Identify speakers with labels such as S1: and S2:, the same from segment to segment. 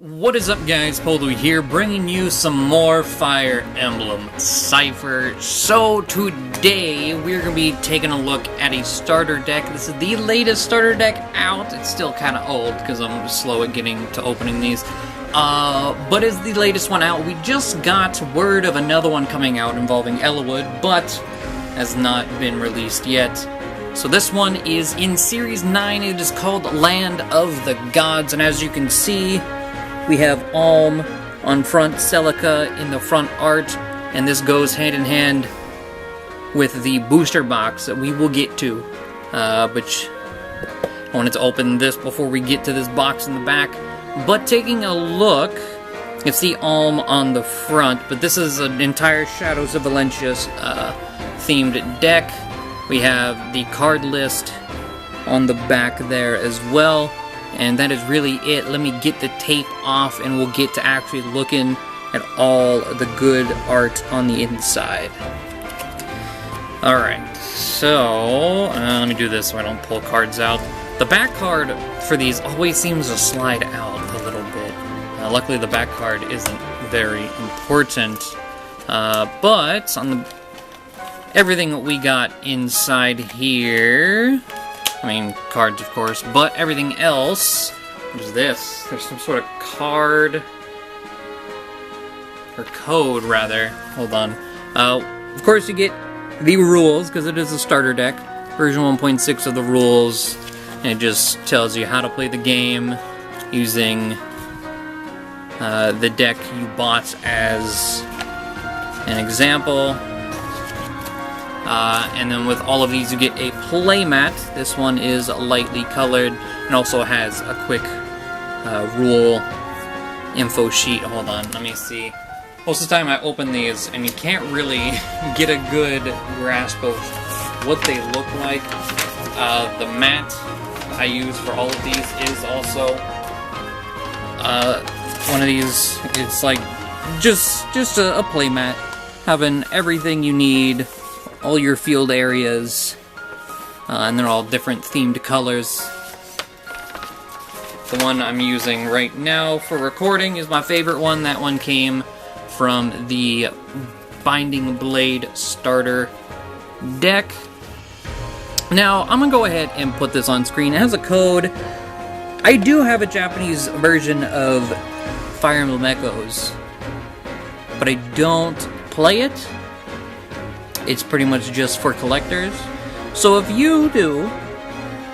S1: What is up, guys? Poledoo here, bringing you some more Fire Emblem Cipher. So today we're going to be taking a look at a starter deck. This is the latest starter deck out. It's still kind of old because I'm slow at getting to opening these. But it's the latest one out. We just got word of another one coming out involving Ellawood, but has not been released yet. So this one is in Series 9. It is called Land of the Gods, and as you can see, we have Alm on front, Celica in the front art, and this goes hand in hand with the booster box that we will get to. Which I wanted to open this before we get to this box in the back. But taking a look, it's the Alm on the front, but this is an entire Shadows of Valencia themed deck. We have the card list on the back there as well. And that is really it. Let me get the tape off and we'll get to actually looking at all the good art on the inside. Alright, so let me do this so I don't pull cards out. The back card for these always seems to slide out a little bit. Luckily the back card isn't very important. But on the everything that we got inside here, I mean, cards, of course, but everything else, what is this? There's some sort of card, or code, rather. Hold on. Of course, you get the rules, because it is a starter deck. Version 1.6 of the rules, and it just tells you how to play the game using the deck you bought as an example. And then with all of these you get a playmat. This one is lightly colored and also has a quick rule info sheet. Hold on, let me see. Most of the time I open these and you can't really get a good grasp of what they look like. The mat I use for all of these is also one of these. It's like just a playmat, having everything you need, all your field areas, and they're all different themed colors. The one I'm using right now for recording is my favorite one. That one came from the Binding Blade starter deck. Now, I'm gonna go ahead and put this on screen. It has a code. I do have a Japanese version of Fire Emblem Echoes, but I don't play it. It's pretty much just for collectors. So if you do,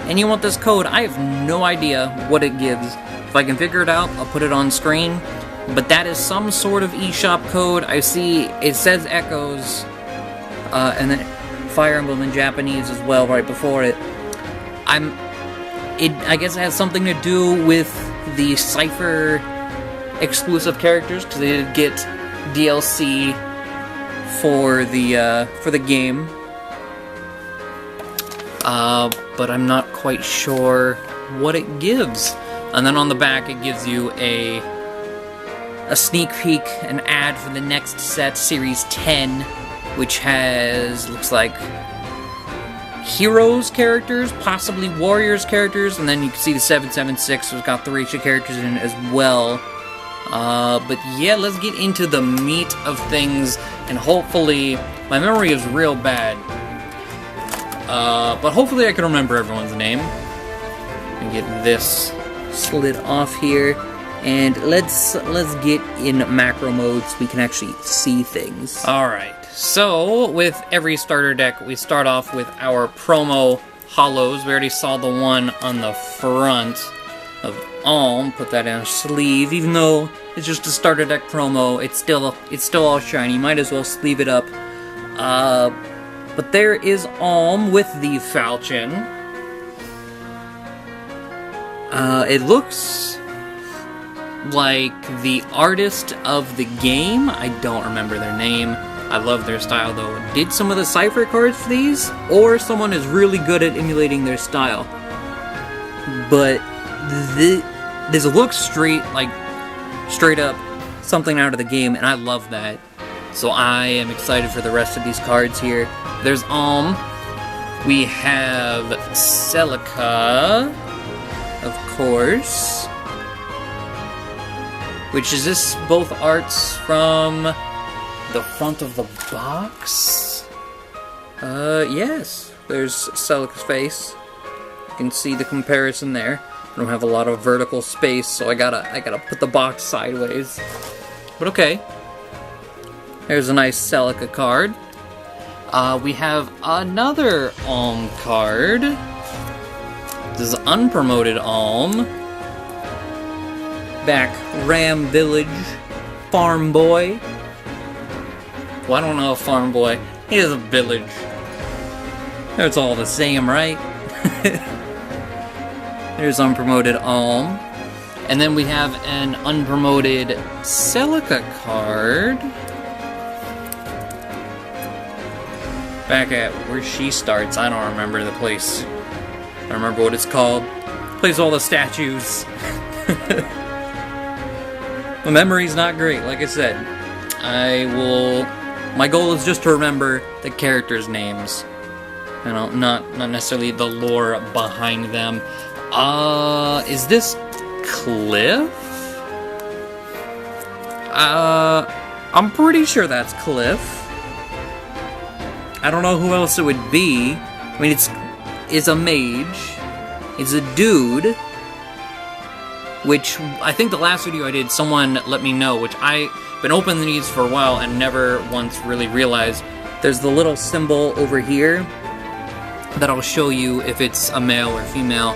S1: and you want this code, I have no idea what it gives. If I can figure it out, I'll put it on screen. But that is some sort of eShop code. I see it says Echoes, and then Fire Emblem in Japanese as well right before it. I guess it has something to do with the Cipher exclusive characters, because they did get DLC for the game, but I'm not quite sure what it gives. And then on the back it gives you a sneak peek, an ad for the next set, Series 10, which has, looks like, Heroes characters, possibly Warriors characters, and then you can see the 776, so it's got the Raisha characters in it as well. But yeah, let's get into the meat of things, and hopefully, my memory is real bad, but hopefully I can remember everyone's name. And get this slid off here, and let's get in macro mode so we can actually see things. Alright, so with every starter deck, we start off with our promo hollows. We already saw the one on the front of Alm, put that in a sleeve. Even though it's just a starter deck promo, it's still all shiny. Might as well sleeve it up. But there is Alm with the Falchion. It looks like the artist of the game. I don't remember their name. I love their style though. Did some of the Cipher cards for these, or someone is really good at emulating their style. But this looks straight up something out of the game, and I love that. So I am excited for the rest of these cards here. There's Alm. We have Celica, of course. Which is this both arts from the front of the box? Yes. There's Celica's face. You can see the comparison there. I don't have a lot of vertical space, so I gotta put the box sideways. But okay. There's a nice Celica card. We have another Alm card. This is unpromoted Alm. Back Ram Village Farm Boy. Well, I don't know a farm boy. He is a village. It's all the same, right? There's unpromoted Alm. And then we have an unpromoted Celica card. Back at where she starts. I don't remember the place. I don't remember what it's called. Place all the statues. My memory's not great, like I said. My goal is just to remember the characters' names. You know, not necessarily the lore behind them. Is this Cliff? I'm pretty sure that's Cliff. I don't know who else it would be. I mean, it's a mage. It's a dude. Which, I think the last video I did, someone let me know, which I've been opening these for a while and never once really realized. There's the little symbol over here that I'll show you if it's a male or female.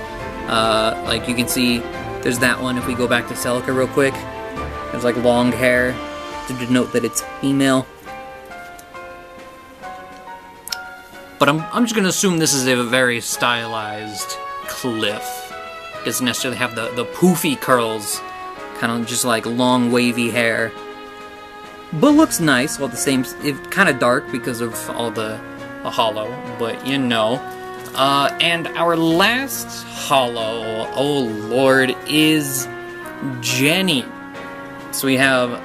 S1: Like you can see, there's that one if we go back to Celica real quick. There's like long hair to denote that it's female. But I'm just gonna assume this is a very stylized Cliff. Doesn't necessarily have the poofy curls, kind of just like long wavy hair. But looks nice, while at the same, kind of dark because of all the hollow, but you know. And our last hollow, oh lord, is Jenny. So we have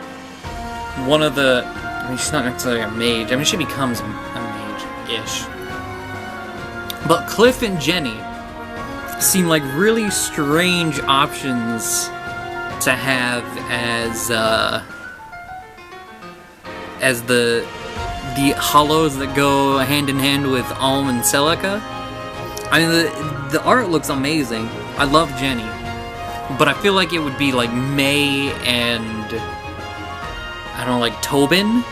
S1: one of the, I mean, she's not necessarily a mage. I mean, she becomes a mage-ish. But Cliff and Jenny seem like really strange options to have as the hollows that go hand in hand with Alm and Celica. I mean, the art looks amazing. I love Jenny, but I feel like it would be like May and I don't know, like Tobin.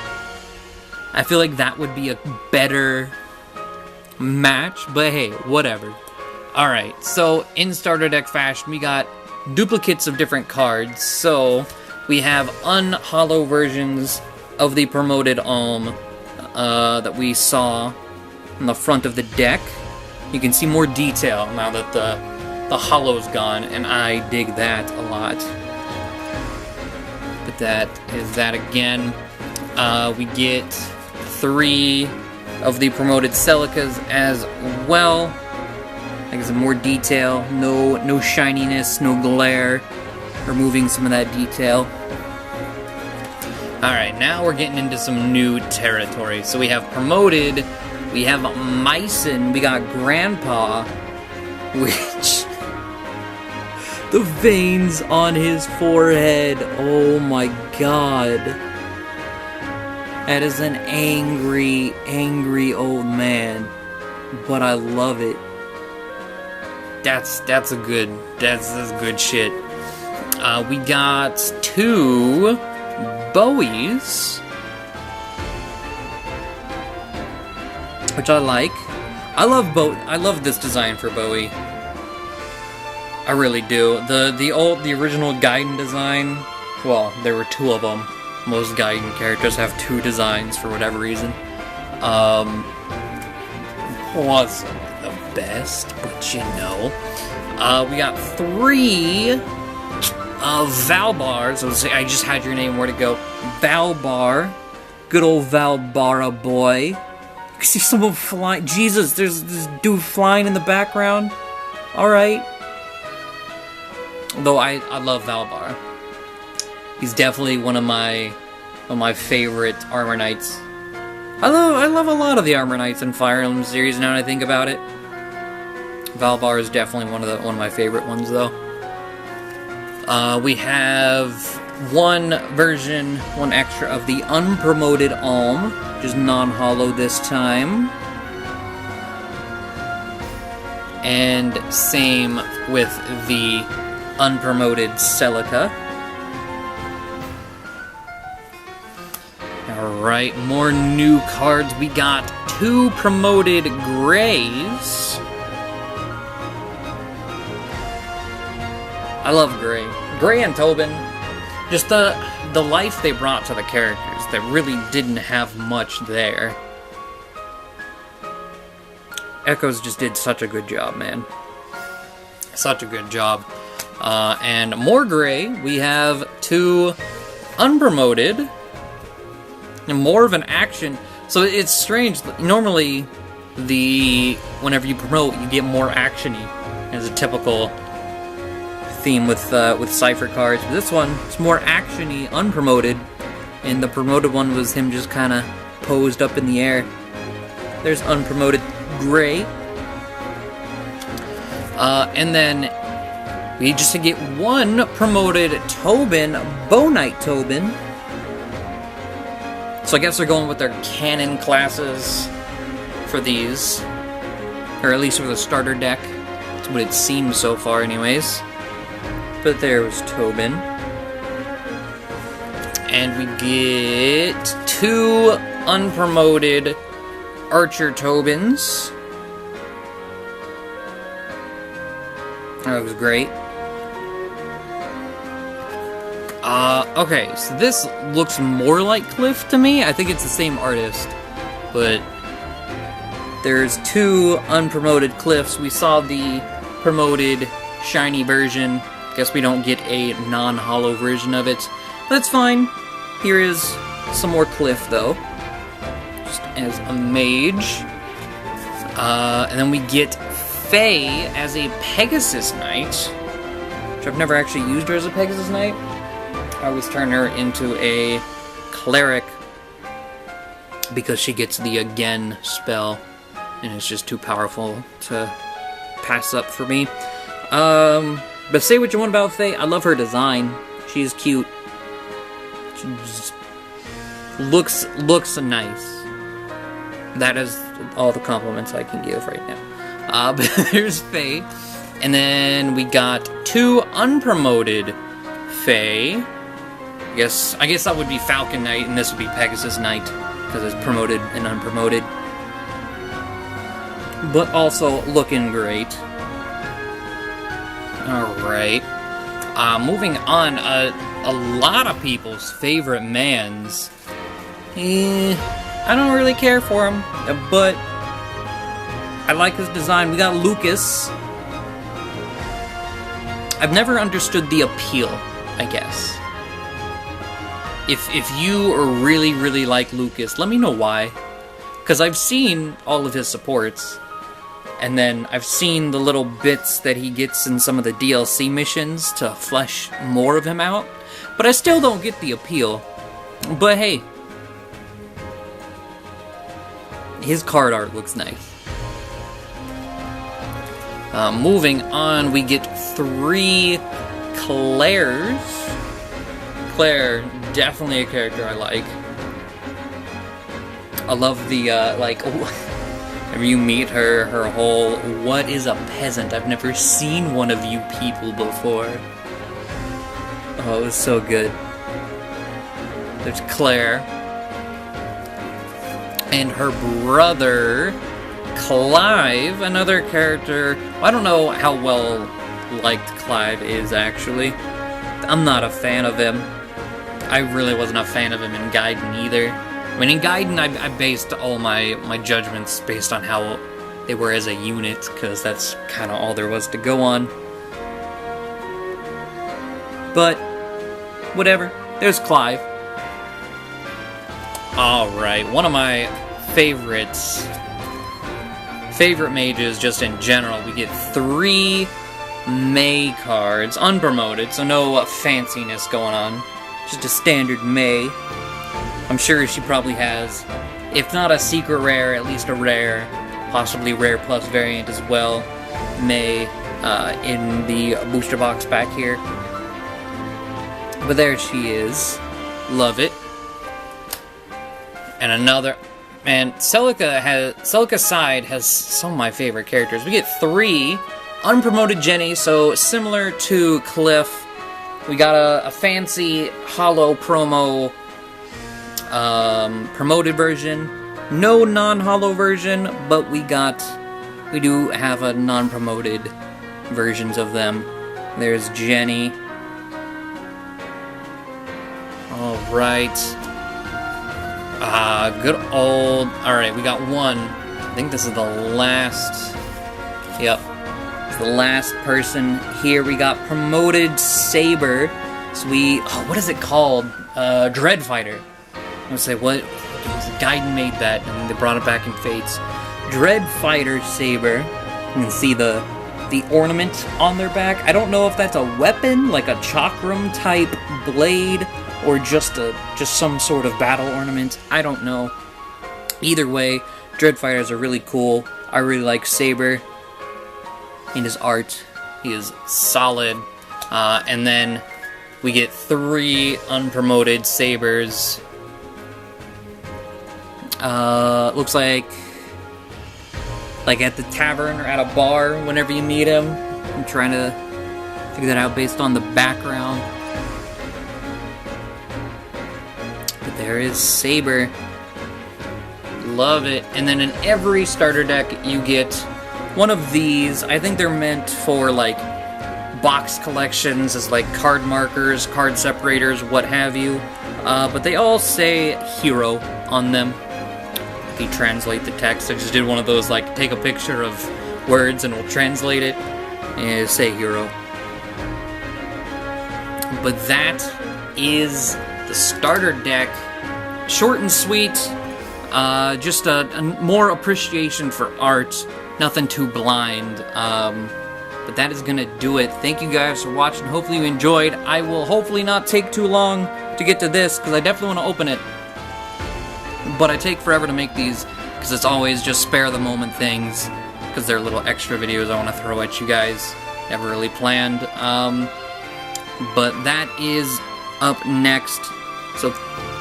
S1: I feel like that would be a better match, but hey, whatever. Alright, so in starter deck fashion, we got duplicates of different cards. So we have unhollow versions of the promoted Alm that we saw on the front of the deck. You can see more detail now that the hollow's gone, and I dig that a lot. But that is that again. We get 3 of the promoted Celicas as well. Like some more detail, no shininess, no glare. Removing some of that detail. Alright, now we're getting into some new territory. So we have promoted, we have Myson, we got Grandpa, which... the veins on his forehead, oh my god. That is an angry, angry old man. But I love it. That's good shit. We got 2 Bowies, which I like. I love this design for Bowie. I really do. The original Gaiden design. Well, there were 2 of them. Most Gaiden characters have 2 designs for whatever reason. Wasn't the best, but you know. We got 3 Valbar. So I just had your name. Where'd it go? Valbar. Good old Valbara boy. You can see someone flying. Jesus, there's this dude flying in the background. Alright. Though I love Valbar. He's definitely one of my favorite Armor Knights. I love a lot of the Armor Knights in Fire Emblem series now that I think about it. Valbar is definitely one of my favorite ones though. We have one version, one extra of the unpromoted Alm, which is non-hollow this time. And same with the unpromoted Celica. Alright, more new cards. We got 2 promoted Greys. I love Gray. Gray and Tobin. Just the life they brought to the characters that really didn't have much there. Echoes just did such a good job, man. Such a good job. And more Gray. We have 2 unpromoted. And more of an action. So it's strange. Normally, whenever you promote, you get more action-y as a typical theme with Cipher cards. But this one, it's more action-y, unpromoted. And the promoted one was him just kind of posed up in the air. There's unpromoted Gray. And then we just get 1 promoted Tobin, Bonite Tobin. So I guess they're going with their canon classes for these. Or at least for the starter deck. That's what it seems so far anyways. But there was Tobin. And we get 2 unpromoted Archer Tobins. That was great. Okay, so this looks more like Cliff to me. I think it's the same artist, but there's 2 unpromoted Cliffs. We saw the promoted shiny version. Guess we don't get a non-hollow version of it. That's fine. Here is some more Cliff, though. Just as a mage. And then we get Faye as a Pegasus Knight, which I've never actually used her as a Pegasus Knight. I always turn her into a Cleric because she gets the Again spell, and it's just too powerful to pass up for me. But say what you want about Faye, I love her design. She's cute. She just looks nice. That is all the compliments I can give right now. But there's Faye. And then we got 2 unpromoted Faye. I guess that would be Falcon Knight, and this would be Pegasus Knight, because it's promoted and unpromoted. But also looking great. Alright. Moving on, a lot of people's favorite Mans. I don't really care for him, but I like his design. We got Lucas. I've never understood the appeal, I guess. If you really, really like Lucas, let me know why. Because I've seen all of his supports. And then I've seen the little bits that he gets in some of the DLC missions to flesh more of him out. But I still don't get the appeal. But hey, his card art looks nice. Moving on, we get 3 Claires. Claire, definitely a character I like. I love the, whenever you meet her, her whole, what is a peasant? I've never seen one of you people before. Oh, it was so good. There's Claire. And her brother, Clive, another character. I don't know how well liked Clive is, actually. I'm not a fan of him. I really wasn't a fan of him in Gaiden either. I mean, in Gaiden, I based all my judgments based on how they were as a unit, because that's kind of all there was to go on. But, whatever. There's Clive. Alright, one of my favorite mages, just in general. We get 3 May cards, unpromoted, so no fanciness going on. Just a standard May. I'm sure she probably has, if not a secret rare, at least a rare, possibly rare plus variant as well, May, in the booster box back here. But there she is. Love it. And another... Man, Celica's side has some of my favorite characters. We get 3 unpromoted Jenny, so similar to Cliff. We got a fancy holo promo promoted version. No non-holo version, but we do have a non-promoted versions of them. There's Jenny. Alright. Good old... Alright, we got one. I think this is the last... Yep. It's the last person here. We got promoted Saber. So we... Oh, what is it called? Dread Fighter. I'm gonna say, what? Gaiden made that, and they brought it back in Fates. Dread Fighter Saber. You can see the ornament on their back. I don't know if that's a weapon, like a chakram type blade, or just some sort of battle ornament. I don't know. Either way, Dread Fighters are really cool. I really like Saber in his art. He is solid. And then we get 3 unpromoted Sabers. Looks like at the tavern or at a bar whenever you meet him. I'm trying to figure that out based on the background. But there is Saber. Love it. And then in every starter deck you get one of these. I think they're meant for like box collections as like card markers, card separators, what have you. But they all say hero on them. If you translate the text, I just did one of those like take a picture of words and we'll translate it and say hero. But that is the starter deck. Short and sweet. Just a more appreciation for art. Nothing too blind. But that is gonna do it. Thank you guys for watching. Hopefully you enjoyed. I will hopefully not take too long to get to this, because I definitely want to open it. But I take forever to make these, because it's always just spare the moment things, because they're little extra videos I want to throw at you guys. Never really planned. But that is up next. So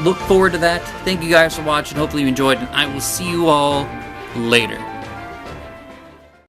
S1: look forward to that. Thank you guys for watching. Hopefully you enjoyed, and I will see you all later.